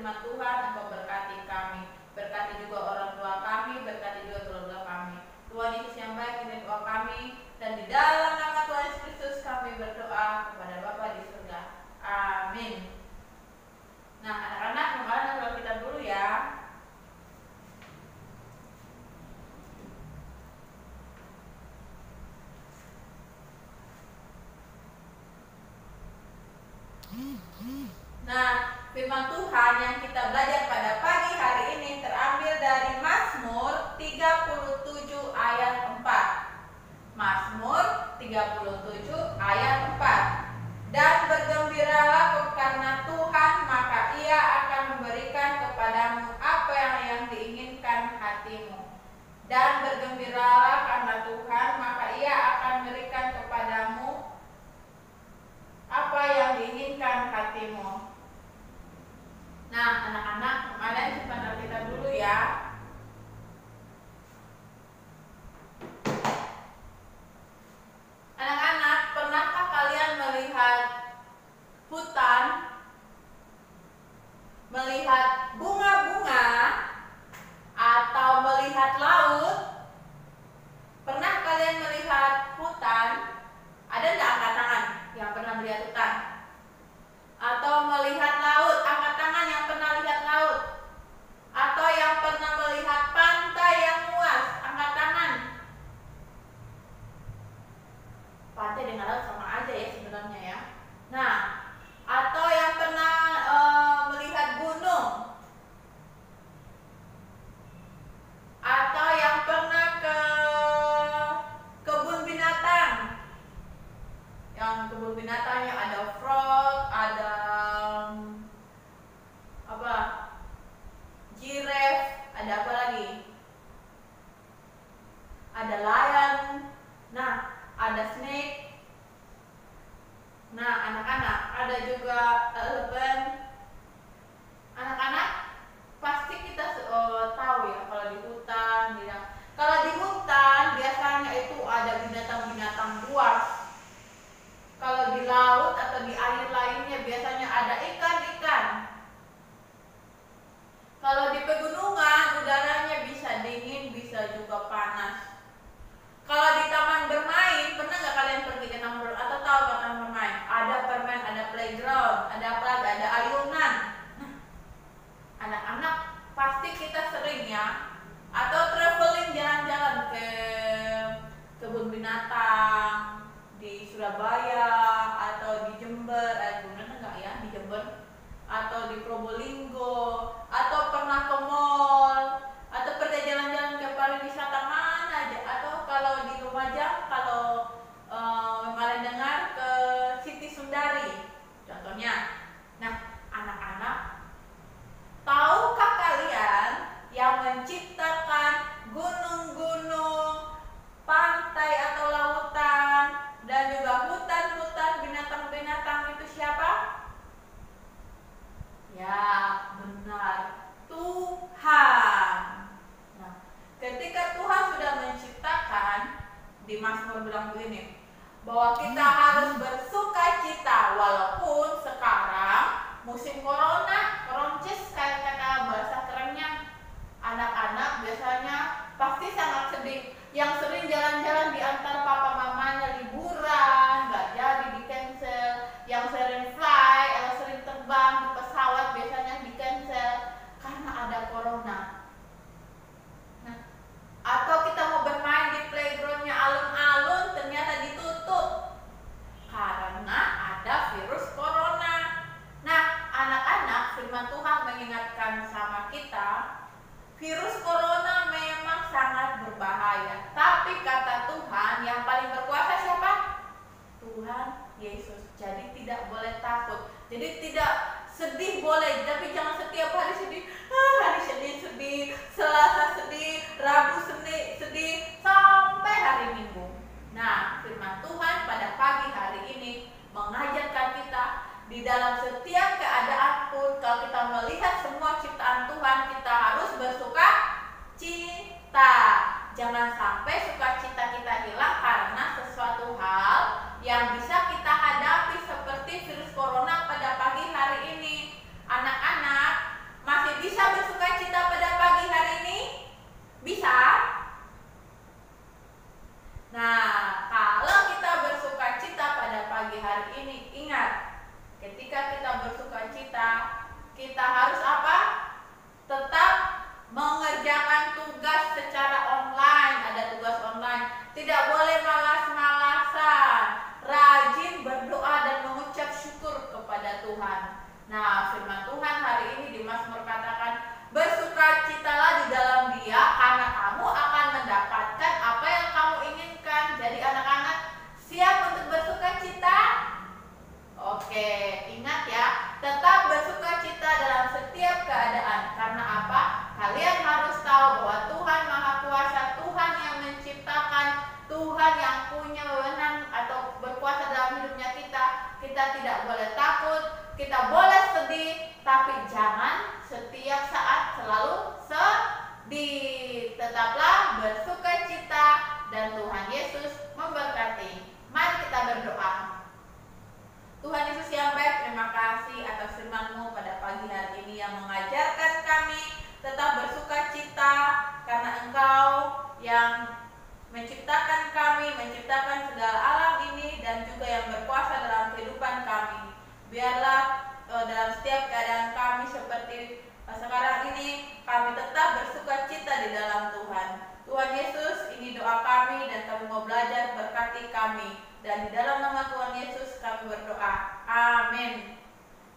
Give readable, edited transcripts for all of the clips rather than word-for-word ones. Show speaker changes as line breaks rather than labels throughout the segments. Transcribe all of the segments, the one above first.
firman Tuhan, Engkau berkati kami. Berkati juga orang tua kami, berkati juga keluarga kami. Tuhan Yesus yang baik, ini doa kami. Dan di dalam nama Tuhan Yesus Kristus kami berdoa kepada Bapa di surga. Amin. Nah, anak-anak, kemarin kalau kita dulu ya. Nah, firman Tuhan yang kita belajar pada pagi hari ini terambil dari Mazmur 37 ayat 4. Mazmur 37 ayat 4. Dan bergembiralah karena Tuhan, maka Ia akan memberikan kepadamu apa yang diinginkan hatimu. Dan bergembiralah karena Tuhan, maka Ia akan memberikan kepadamu apa yang diinginkan hatimu. Nah, anak-anak, kalian simpan kita dulu ya. Anak-anak, pernahkah kalian melihat hutan, melihat bunga-bunga, atau melihat laut? Pernah kalian melihat hutan? Ada enggak angkat tangan yang pernah melihat hutan? Atau melihat laut? Angkat tangan yang pernah lihat laut. Atau yang pernah melihat pantai yang luas? Angkat tangan. Pantai dengan laut sama aja ya sebenarnya ya. Nah, atau yang pernah melihat gunung? Atau yang pernah ke kebun binatang? Yang kebun binatangnya ada frog, ada giraffe, ada apa lagi? Ada lion. Nah, ada snake. Nah, anak-anak, ada juga elephant. Anak-anak, pasti kita tahu ya kalau di hutan, kalau di hutan biasanya itu ada binatang-binatang buas. Kalau di laut atau di air lainnya biasanya ada ikan-ikan. Kalau di pegunungan udaranya bisa dingin, bisa juga panas. Kalau di taman bermain, pernah nggak kalian pergi ke taman bermain atau tahu ke taman bermain? Ada permen, ada playground, ada apa lagi? Ada ayunan. Nah, anak-anak pasti kita sering ya, atau traveling jalan-jalan ke kebun binatang di Surabaya atau di Jember, benar nggak ya di Jember? Atau di Probolinggo, atau pernah ke mall, atau pernah jalan-jalan ke pariwisata mana aja, atau kalau di Lumajang, kalau kalian dengar ke Siti Sundari contohnya. Nah, anak-anak, tahukah kalian yang menciptakan gunung-gunung, pantai atau lautan, dan juga hutan-hutan, binatang-binatang itu siapa? Ya, benar, Tuhan. Nah, ketika Tuhan sudah menciptakan, di Mazmur bilang begini, bahwa kita harus bersuka cita walaupun sekarang musim corona, koronces kayak kata bahasa kerennya. Anak-anak biasanya pasti sangat sedih. Yang sering jalan-jalan di antar papa mamanya liburan, nggak jadi di cancel. Yang sering fly atau sering terbang di pesawat biasanya di cancel karena ada corona. Nah, atau kita mau bermain di playgroundnya alun-alun ternyata ditutup karena ada virus corona. Nah, anak-anak, firman Tuhan mengingatkan sama kita, virus corona memang sangat berbahaya. Tapi kata Tuhan, yang paling berkuasa siapa? Tuhan Yesus. Jadi tidak boleh takut. Jadi tidak sedih boleh, tapi jangan setiap hari sedih. Hari Senin sedih, Selasa sedih, Rabu sedih, sampai hari Minggu. Nah, firman Tuhan pada pagi hari ini mengajarkan kita di dalam setiap keadaan pun, kalau kita melihat semua ciptaan Tuhan, kita harus bersuka cita. Jangan sampai sukacita kita hilang karena sesuatu hal yang bisa kita hadapi seperti virus corona pada pagi hari ini. Anak-anak, Mazmur katakan, bersukacitalah di dalam Dia karena kamu akan mendapatkan apa yang kamu inginkan. Jadi anak-anak siap untuk bersukacita? Oke, ingat ya, tetap bersukacita dalam setiap keadaan. Karena apa? Kalian harus tahu bahwa Tuhan Maha Kuasa, Tuhan yang menciptakan, Tuhan yang punya wewenang atau berkuasa dalam hidupnya kita. Kita tidak boleh takut, kita boleh sedih, tapi jangan setiap saat selalu sedih. Tetaplah bersukacita dan Tuhan Yesus memberkati. Mari kita berdoa. Tuhan Yesus yang baik, terima kasih atas firman-Mu pada pagi hari ini yang mengajarkan kami tetap bersukacita karena Engkau yang menciptakan kami, menciptakan segala alam ini dan juga yang berkuasa dalam kehidupan kami. Biarlah dalam setiap keadaan kami seperti sekarang ini, kami tetap bersukacita di dalam Tuhan. Tuhan Yesus, ini doa kami dan kami mau belajar, berkati kami. Dan di dalam nama Tuhan Yesus kami berdoa. Amin.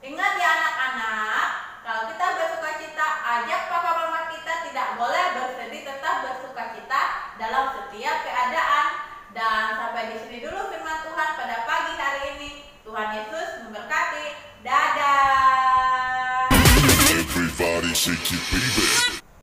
Ingat ya anak-anak, kalau kita bersukacita, ajak papa mama kita tidak boleh bersedih, tetap bersukacita dalam setiap keadaan. Dan sampai di sini dulu firman Tuhan pada pagi hari ini. Tuhan Yesus memberkati. Dadah.
Everybody shake it, baby.